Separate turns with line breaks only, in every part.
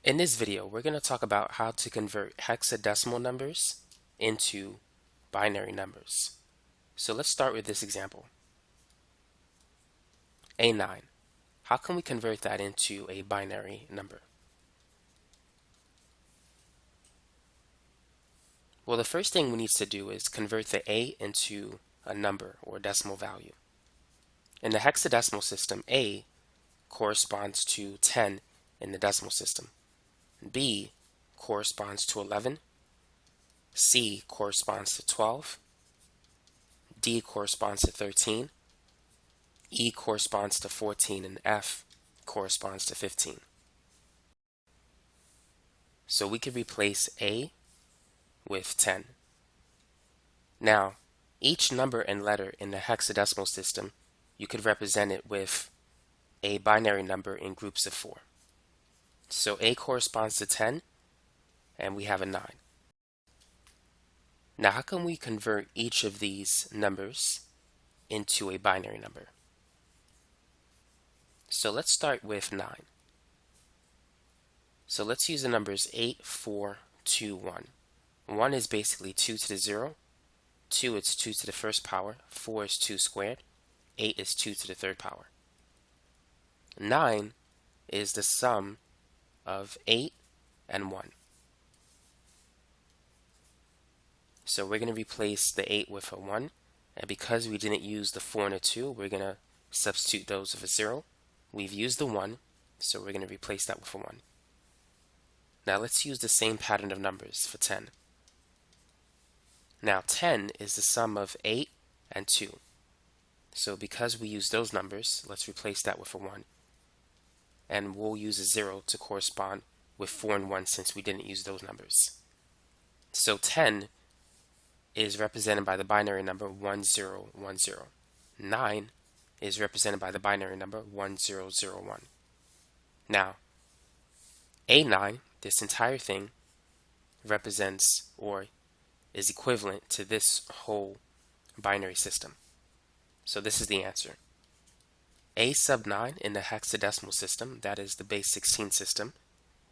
In this video, we're going to talk about how to convert hexadecimal numbers into binary numbers. So let's start with this example. A9. How can we convert that into a binary number? Well, the first thing we need to do is convert the A into a number or decimal value. In the hexadecimal system, A corresponds to 10 in the decimal system. B corresponds to 11, C corresponds to 12, D corresponds to 13, E corresponds to 14, and F corresponds to 15. So we could replace A with 10. Now, each number and letter in the hexadecimal system, you could represent it with a binary number in groups of 4. So A corresponds to 10, and we have a 9. Now, how can we convert each of these numbers into a binary number? So let's start with 9. So let's use the numbers 8, 4, 2, 1. 1 is basically 2 to the 0. 2 is 2 to the first power. 4 is 2 squared. 8 is 2 to the third power. 9 is the sum of 8 and 1. So we're going to replace the 8 with a 1, and because we didn't use the 4 and a 2, we're going to substitute those with a 0. We've used the 1, so we're going to replace that with a 1. Now let's use the same pattern of numbers for 10. Now 10 is the sum of 8 and 2. So because we use those numbers, let's replace that with a 1. And we'll use a 0 to correspond with 4 and 1 since we didn't use those numbers. So 10 is represented by the binary number 1010. 9 is represented by the binary number 1001. Now, A9, this entire thing, represents or is equivalent to this whole binary system. So this is the answer. A sub 9 in the hexadecimal system, that is the base 16 system,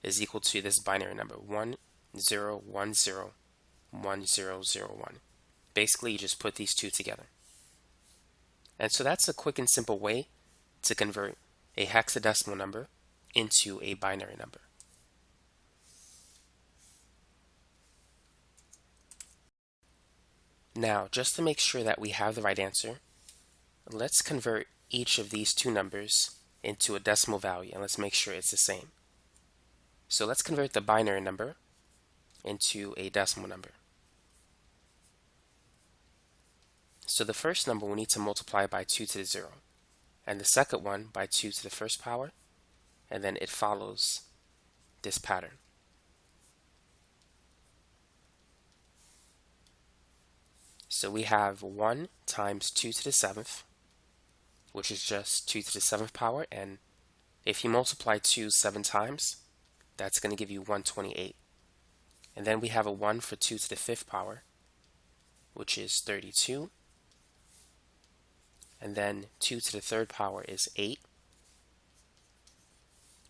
is equal to this binary number 10101001. Basically, you just put these two together. And so that's a quick and simple way to convert a hexadecimal number into a binary number. Now, just to make sure that we have the right answer, let's convert each of these two numbers into a decimal value, and let's make sure it's the same. So let's convert the binary number into a decimal number. So the first number we need to multiply by 2 to the 0, and the second one by 2 to the first power, and then it follows this pattern. So we have 1 times 2 to the 7th, which is just 2 to the 7th power, and if you multiply 2 7 times, that's going to give you 128. And then we have a 1 for 2 to the 5th power, which is 32. And then 2 to the 3rd power is 8.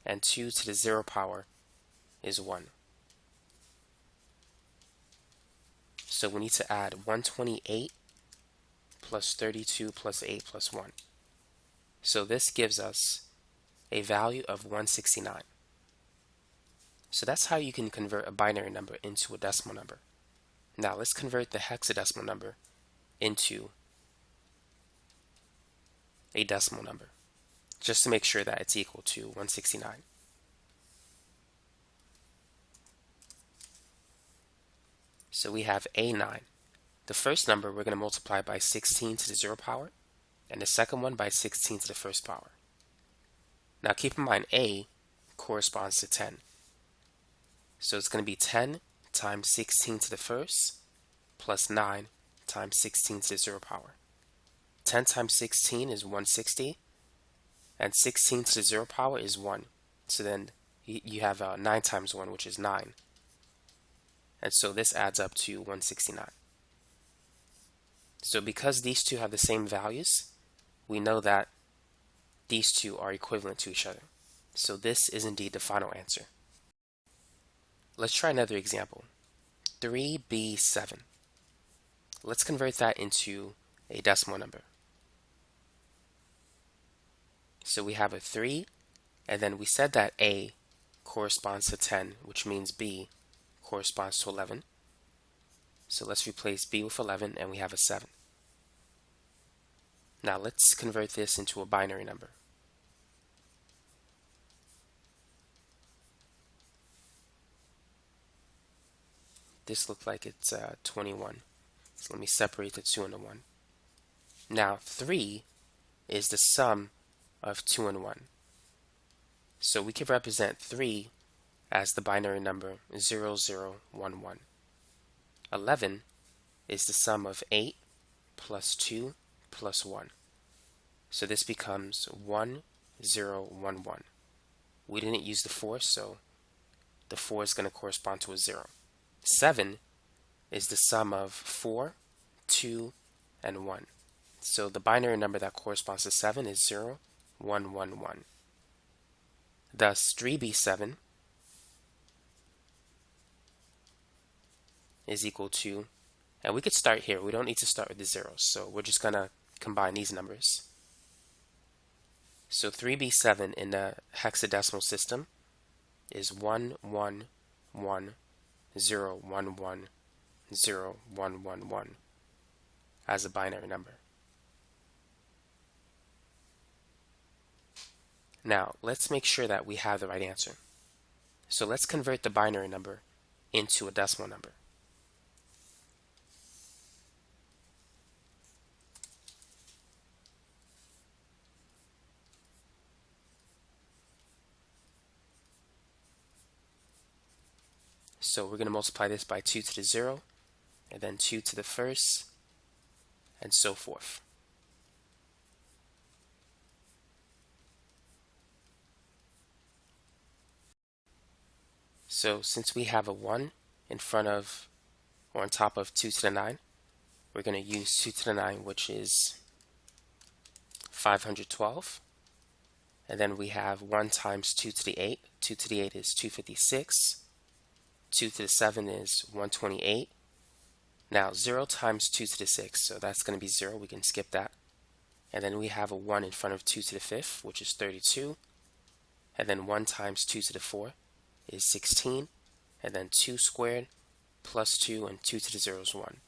And 2 to the 0 power is 1. So we need to add 128 plus 32 plus 8 plus 1. So this gives us a value of 169. So that's how you can convert a binary number into a decimal number. Now let's convert the hexadecimal number into a decimal number, just to make sure that it's equal to 169. So we have A9. The first number we're going to multiply by 16 to the 0 power, and the second one by 16 to the first power. Now keep in mind A corresponds to 10. So it's going to be 10 times 16 to the first plus 9 times 16 to the 0 power. 10 times 16 is 160, and 16 to the 0 power is 1. So then you have 9 times 1, which is 9. And so this adds up to 169. So because these two have the same values, we know that these two are equivalent to each other. So this is indeed the final answer. Let's try another example. 3b7. Let's convert that into a decimal number. So we have a 3, and then we said that A corresponds to 10, which means B corresponds to 11. So let's replace B with 11, and we have a 7. Now let's convert this into a binary number. This looks like it's 21. So let me separate the 2 and the 1. Now 3 is the sum of 2 and 1. So we can represent 3 as the binary number 0011. 11 is the sum of 8 plus 2 plus 1. So this becomes 1011. We didn't use the 4, so the 4 is going to correspond to a 0. 7 is the sum of 4, 2, and 1. So the binary number that corresponds to 7 is 0111. Thus, 3b7 is equal to, and we could start here. We don't need to start with the zeros, so we're just going to combine these numbers. So 3b7 in the hexadecimal system is 111011011 as a binary number. Now, let's make sure that we have the right answer. So let's convert the binary number into a decimal number. So we're going to multiply this by 2 to the 0, and then 2 to the first, and so forth. So since we have a 1 in front of or on top of 2 to the 9, we're going to use 2 to the 9, which is 512. And then we have 1 times 2 to the 8. 2 to the 8 is 256. 2 to the 7 is 128. Now 0 times 2 to the 6, so that's going to be 0. We can skip that. And then we have a 1 in front of 2 to the 5th, which is 32. And then 1 times 2 to the 4 is 16. And then 2 squared plus 2 and 2 to the 0 is 1.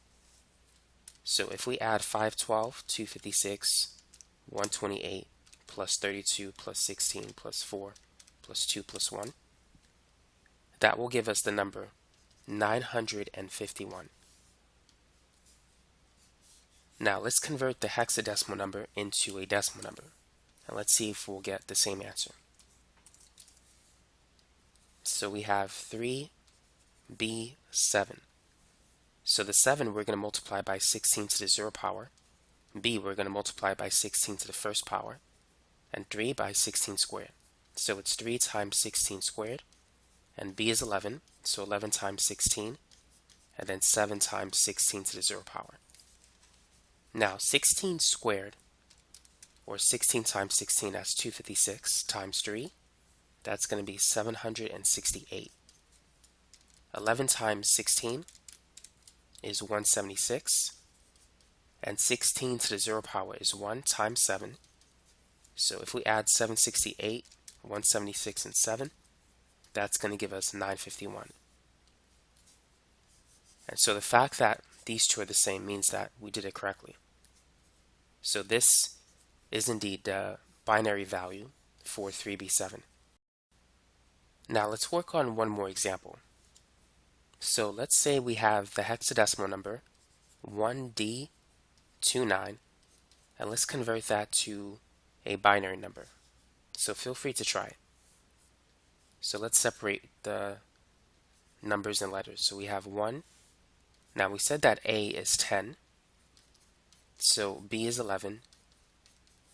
So if we add 512, 256, 128, plus 32, plus 16, plus 4, plus 2, plus 1, that will give us the number 951. Now let's convert the hexadecimal number into a decimal number. And let's see if we'll get the same answer. So we have 3b7. So the 7 we're going to multiply by 16 to the 0 power. B we're going to multiply by 16 to the first power. And 3 by 16 squared. So it's 3 times 16 squared. And B is 11. So 11 times 16. And then 7 times 16 to the 0 power. Now 16 squared, or 16 times 16, that's 256 times 3. That's going to be 768. 11 times 16 is 176. And 16 to the 0 power is 1 times 7. So if we add 768, 176, and 7, that's going to give us 951. And so the fact that these two are the same means that we did it correctly. So this is indeed the binary value for 3b7. Now let's work on one more example. So let's say we have the hexadecimal number 1d29, and let's convert that to a binary number. So feel free to try it. So let's separate the numbers and letters. So we have 1. Now we said that A is 10. So B is 11.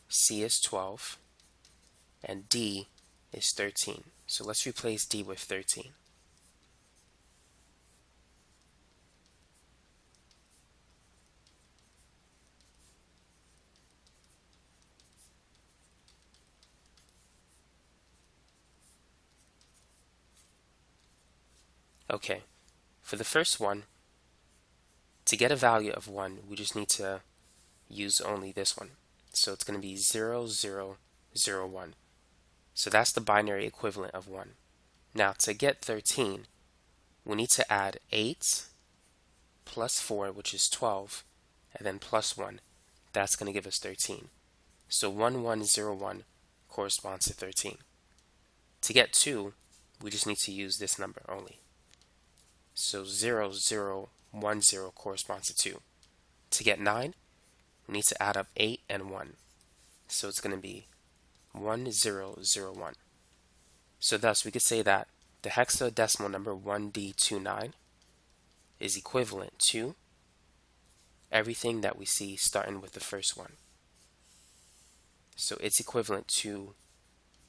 C is 12. And D is 13. So let's replace D with 13. Okay, for the first one, to get a value of 1, we just need to use only this one. So it's going to be 0, 0, 0, 1. So that's the binary equivalent of 1. Now to get 13, we need to add 8 plus 4, which is 12, and then plus 1. That's going to give us 13. So 1101 corresponds to 13. To get 2, we just need to use this number only. So 0010 corresponds to 2. To get 9, we need to add up 8 and 1. So it's going to be 1001. So thus we could say that the hexadecimal number 1D29 is equivalent to everything that we see starting with the first one. So it's equivalent to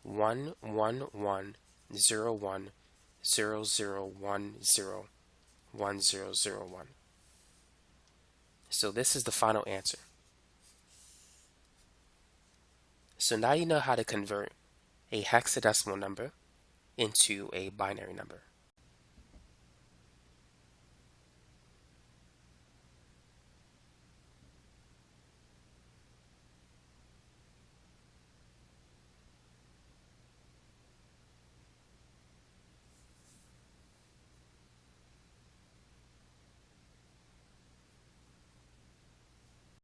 11010010101001. So this is the final answer. So now you know how to convert a hexadecimal number into a binary number.